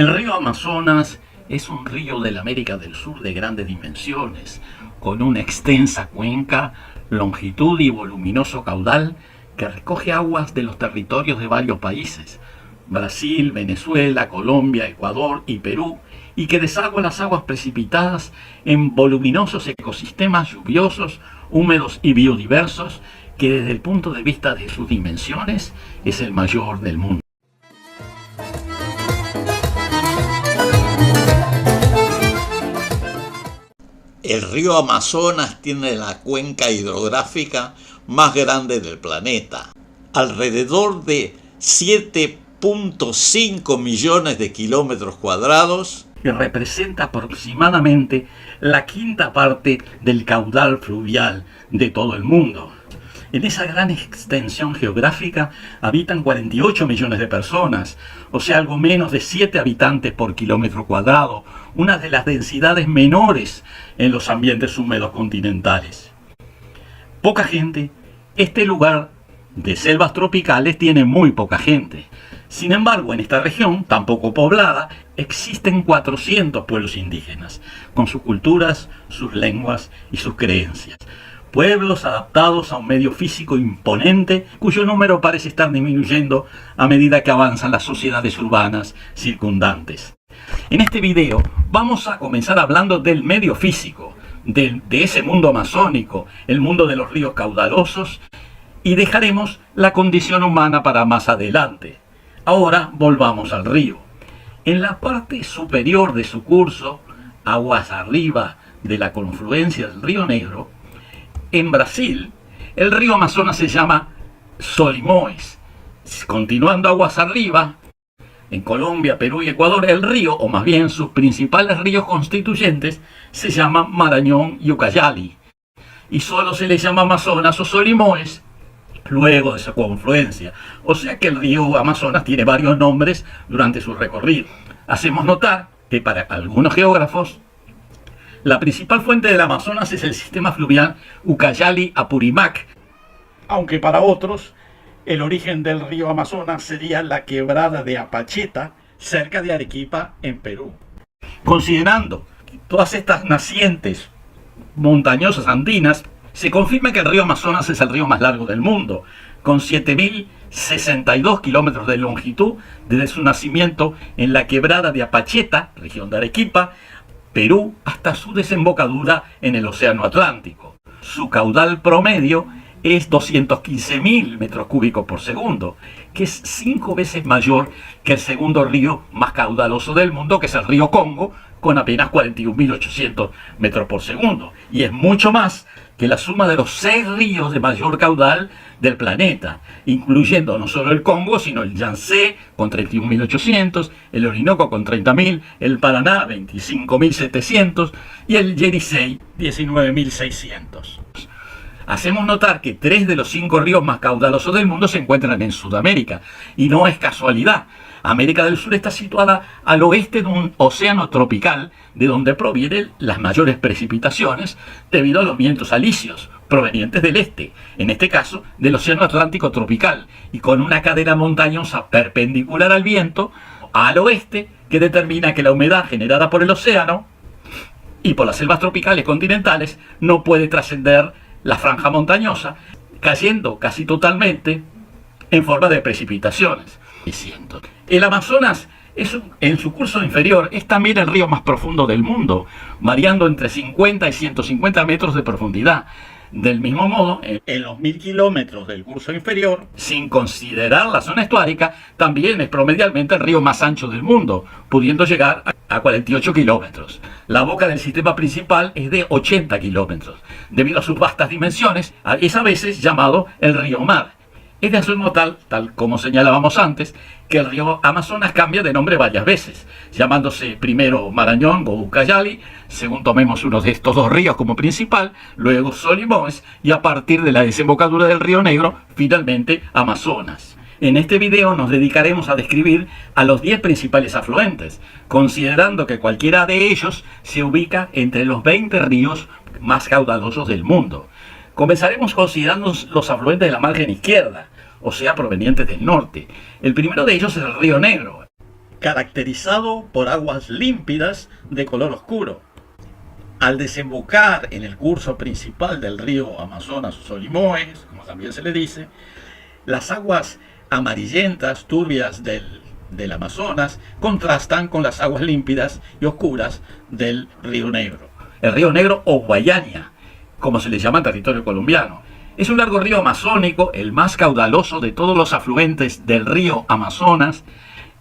El río Amazonas es un río de la América del Sur de grandes dimensiones, con una extensa cuenca, longitud y voluminoso caudal que recoge aguas de los territorios de varios países, Brasil, Venezuela, Colombia, Ecuador y Perú, y que desagua las aguas precipitadas en voluminosos ecosistemas lluviosos, húmedos y biodiversos, que desde el punto de vista de sus dimensiones es el mayor del mundo. El río Amazonas tiene la cuenca hidrográfica más grande del planeta. Alrededor de 7.5 millones de kilómetros cuadrados. Que representa aproximadamente la quinta parte del caudal fluvial de todo el mundo. En esa gran extensión geográfica habitan 48 millones de personas, o sea, algo menos de 7 habitantes por kilómetro cuadrado, una de las densidades menores en los ambientes húmedos continentales. Poca gente. Este lugar de selvas tropicales tiene muy poca gente. Sin embargo, en esta región, tan poco poblada, existen 400 pueblos indígenas, con sus culturas, sus lenguas y sus creencias. Pueblos adaptados a un medio físico imponente, cuyo número parece estar disminuyendo a medida que avanzan las sociedades urbanas circundantes. En este video vamos a comenzar hablando del medio físico, de ese mundo amazónico, el mundo de los ríos caudalosos, y dejaremos la condición humana para más adelante. Ahora volvamos al río. En la parte superior de su curso, aguas arriba de la confluencia del río Negro, en Brasil, el río Amazonas se llama Solimões. Continuando aguas arriba, en Colombia, Perú y Ecuador, el río, o más bien sus principales ríos constituyentes, se llaman Marañón y Ucayali. Y solo se les llama Amazonas o Solimões luego de su confluencia. O sea que el río Amazonas tiene varios nombres durante su recorrido. Hacemos notar que para algunos geógrafos, la principal fuente del Amazonas es el sistema fluvial Ucayali-Apurimac, aunque para otros el origen del río Amazonas sería la quebrada de Apacheta, cerca de Arequipa, en Perú. Considerando todas estas nacientes montañosas andinas, se confirma que el río Amazonas es el río más largo del mundo, con 7.062 kilómetros de longitud desde su nacimiento en la quebrada de Apacheta, región de Arequipa, Perú, hasta su desembocadura en el Océano Atlántico. Su caudal promedio es 215.000 metros cúbicos por segundo, que es 5 veces mayor que el segundo río más caudaloso del mundo, que es el río Congo, con apenas 41.800 metros por segundo, y es mucho más que la suma de los 6 ríos de mayor caudal del planeta, incluyendo no solo el Congo, sino el Yangtze con 31.800, el Orinoco con 30.000, el Paraná 25.700 y el Yenisei 19.600. Hacemos notar que 3 de los 5 ríos más caudalosos del mundo se encuentran en Sudamérica, y no es casualidad. América del Sur está situada al oeste de un océano tropical, de donde provienen las mayores precipitaciones debido a los vientos alisios provenientes del este, en este caso del océano Atlántico tropical, y con una cadena montañosa perpendicular al viento al oeste que determina que la humedad generada por el océano y por las selvas tropicales continentales no puede trascender la franja montañosa, cayendo casi totalmente en forma de precipitaciones. El Amazonas en su curso inferior es también el río más profundo del mundo, variando entre 50 y 150 metros de profundidad. Del mismo modo, en los 1000 kilómetros del curso inferior, sin considerar la zona estuárica, también es promedialmente el río más ancho del mundo, pudiendo llegar a 48 kilómetros. La boca del sistema principal es de 80 kilómetros. Debido a sus vastas dimensiones, es a veces llamado el río mar. Es de hacer notar, tal como señalábamos antes, que el río Amazonas cambia de nombre varias veces, llamándose primero Marañón o Ucayali, según tomemos uno de estos 2 ríos como principal, luego Solimões, y a partir de la desembocadura del río Negro, finalmente Amazonas. En este video nos dedicaremos a describir a los 10 principales afluentes, considerando que cualquiera de ellos se ubica entre los 20 ríos más caudalosos del mundo. Comenzaremos considerando los afluentes de la margen izquierda, o sea, provenientes del norte. El primero de ellos es el río Negro. caracterizado por aguas límpidas de color oscuro. Al desembocar en el curso principal del río Amazonas o Solimões, como también se le dice, las aguas amarillentas, turbias del Amazonas contrastan con las aguas límpidas y oscuras del Río Negro. El Río Negro o Guayania, como se le llama en territorio colombiano. Es un largo río amazónico, el más caudaloso de todos los afluentes del río Amazonas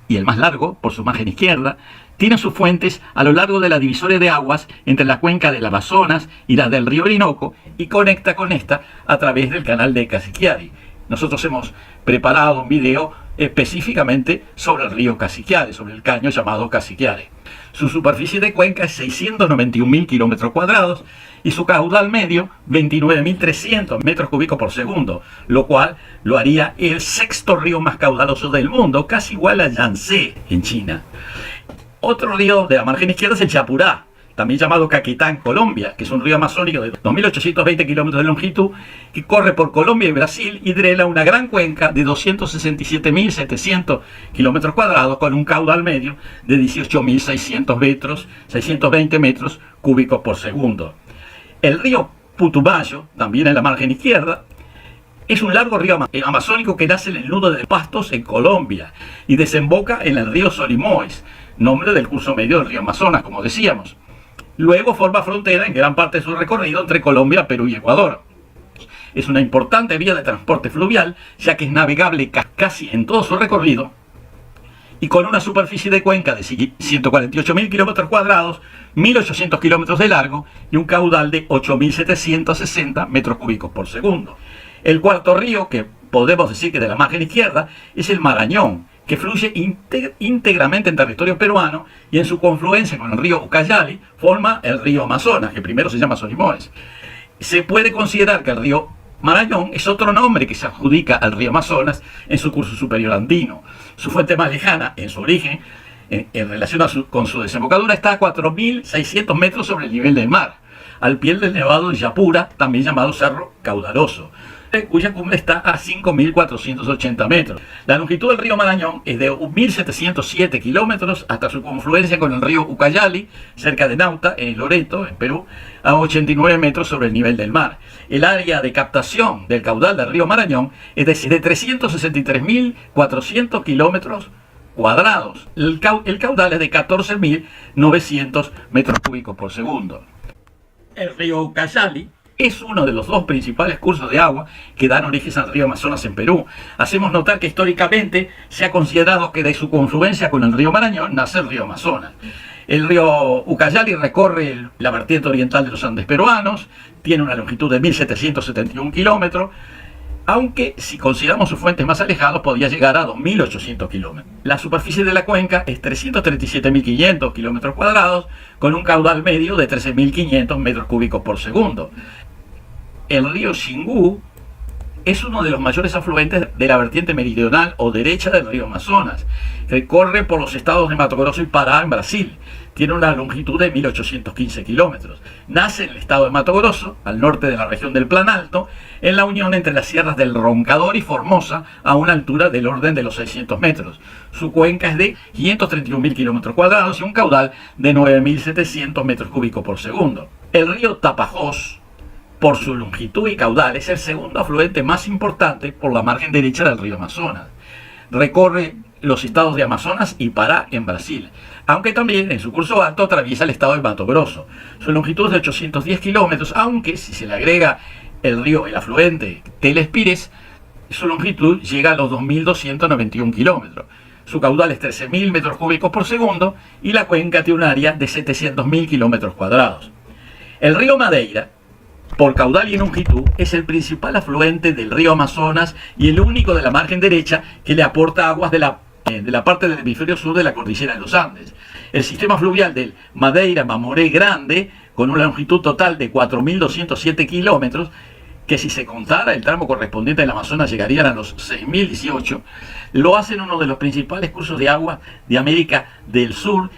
y el más largo por su margen izquierda. Tiene sus fuentes a lo largo de la divisoria de aguas entre la cuenca del Amazonas y la del río Orinoco y conecta con esta a través del canal de Casiquiare. Nosotros hemos preparado un video específicamente sobre el río Casiquiare, sobre el caño llamado Casiquiare. Su superficie de cuenca es 691.000 kilómetros cuadrados y su caudal medio 29.300 metros cúbicos por segundo, lo cual lo haría el sexto río más caudaloso del mundo, casi igual a Yangtze en China. Otro río de la margen izquierda es el Chapurá, también llamado Caquetá en Colombia, que es un río amazónico de 2.820 kilómetros de longitud que corre por Colombia y Brasil y drena una gran cuenca de 267.700 kilómetros cuadrados con un caudal medio de 18.620 metros cúbicos por segundo. El río Putumayo, también en la margen izquierda, es un largo río amazónico que nace en el nudo de Pastos en Colombia y desemboca en el río Solimões, nombre del curso medio del río Amazonas, como decíamos. Luego forma frontera en gran parte de su recorrido entre Colombia, Perú y Ecuador. Es una importante vía de transporte fluvial, ya que es navegable casi en todo su recorrido y con una superficie de cuenca de 148.000 kilómetros cuadrados, 1.800 kilómetros de largo y un caudal de 8.760 metros cúbicos por segundo. El cuarto río, que podemos decir que de la margen izquierda, es el Marañón, que fluye íntegramente en territorio peruano y en su confluencia con el río Ucayali forma el río Amazonas, que primero se llama Solimões. Se puede considerar que el río Marañón es otro nombre que se adjudica al río Amazonas en su curso superior andino. Su fuente más lejana, en su origen, en relación con su desembocadura, está a 4.600 metros sobre el nivel del mar, al pie del nevado de Yapura, también llamado Cerro Caudaloso, cuya cumbre está a 5.480 metros. La longitud del río Marañón es de 1.707 kilómetros hasta su confluencia con el río Ucayali, cerca de Nauta, en Loreto, en Perú, a 89 metros sobre el nivel del mar. El área de captación del caudal del río Marañón es de 363.400 kilómetros cuadrados. El caudal es de 14.900 metros cúbicos por segundo. El río Ucayali es uno de los dos principales cursos de agua que dan origen al río Amazonas en Perú. Hacemos notar que históricamente se ha considerado que de su confluencia con el río Marañón nace el río Amazonas. El río Ucayali recorre la vertiente oriental de los Andes peruanos, tiene una longitud de 1.771 kilómetros, aunque si consideramos sus fuentes más alejados podría llegar a 2.800 kilómetros. La superficie de la cuenca es 337.500 kilómetros cuadrados, con un caudal medio de 13.500 metros cúbicos por segundo. El río Xingu es uno de los mayores afluentes de la vertiente meridional o derecha del río Amazonas. Recorre por los estados de Mato Grosso y Pará en Brasil. Tiene una longitud de 1.815 kilómetros. Nace en el estado de Mato Grosso, al norte de la región del Planalto, en la unión entre las sierras del Roncador y Formosa, a una altura del orden de los 600 metros. Su cuenca es de 531.000 kilómetros cuadrados y un caudal de 9.700 metros cúbicos por segundo. El río Tapajós, por su longitud y caudal, es el segundo afluente más importante por la margen derecha del río Amazonas. Recorre los estados de Amazonas y Pará en Brasil, aunque también en su curso alto atraviesa el estado de Mato Grosso. Su longitud es de 810 kilómetros, aunque si se le agrega el afluente Telespires, su longitud llega a los 2.291 kilómetros. Su caudal es 13.000 metros cúbicos por segundo y la cuenca tiene un área de 700.000 kilómetros cuadrados. El río Madeira, por caudal y longitud, es el principal afluente del río Amazonas y el único de la margen derecha que le aporta aguas de la parte del hemisferio sur de la cordillera de los Andes. El sistema fluvial del Madeira-Mamoré Grande, con una longitud total de 4.207 kilómetros, que si se contara el tramo correspondiente al Amazonas llegarían a los 6.018, lo hacen uno de los principales cursos de agua de América del Sur,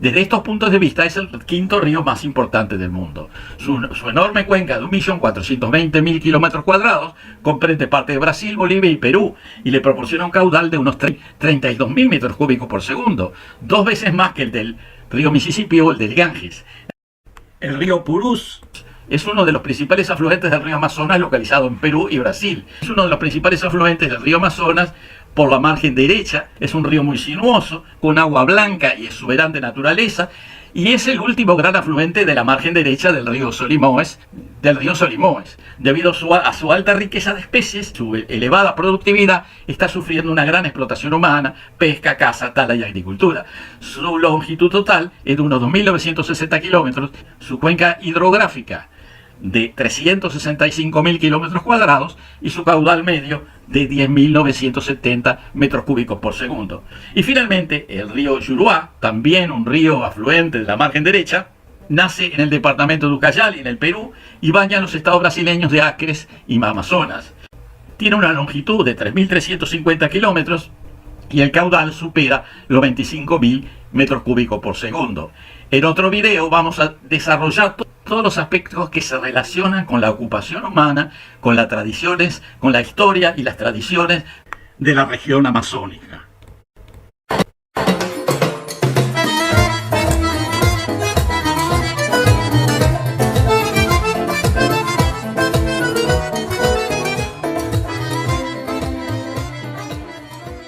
Desde estos puntos de vista es el quinto río más importante del mundo. Su enorme cuenca de 1.420.000 kilómetros cuadrados comprende parte de Brasil, Bolivia y Perú y le proporciona un caudal de unos 32.000 metros cúbicos por segundo, 2 veces más que el del río Mississippi o el del Ganges. El río Purús es uno de los principales afluentes del río Amazonas localizado en Perú y Brasil. Es uno de los principales afluentes del río Amazonas por la margen derecha. Es un río muy sinuoso, con agua blanca y exuberante naturaleza, y es el último gran afluente de la margen derecha del río Solimões, Debido a su alta riqueza de especies, su elevada productividad, está sufriendo una gran explotación humana, pesca, caza, tala y agricultura. Su longitud total es de unos 2.960 kilómetros, su cuenca hidrográfica de 365.000 kilómetros cuadrados y su caudal medio de 10.970 metros cúbicos por segundo. Y finalmente, el río Juruá, también un río afluente de la margen derecha, nace en el departamento de Ucayali, en el Perú, y baña los estados brasileños de Acre y Amazonas. Tiene una longitud de 3.350 kilómetros y el caudal supera los 25.000 metros cúbicos por segundo. En otro video vamos a desarrollar todos los aspectos que se relacionan con la ocupación humana, con las tradiciones, con la historia y las tradiciones de la región amazónica.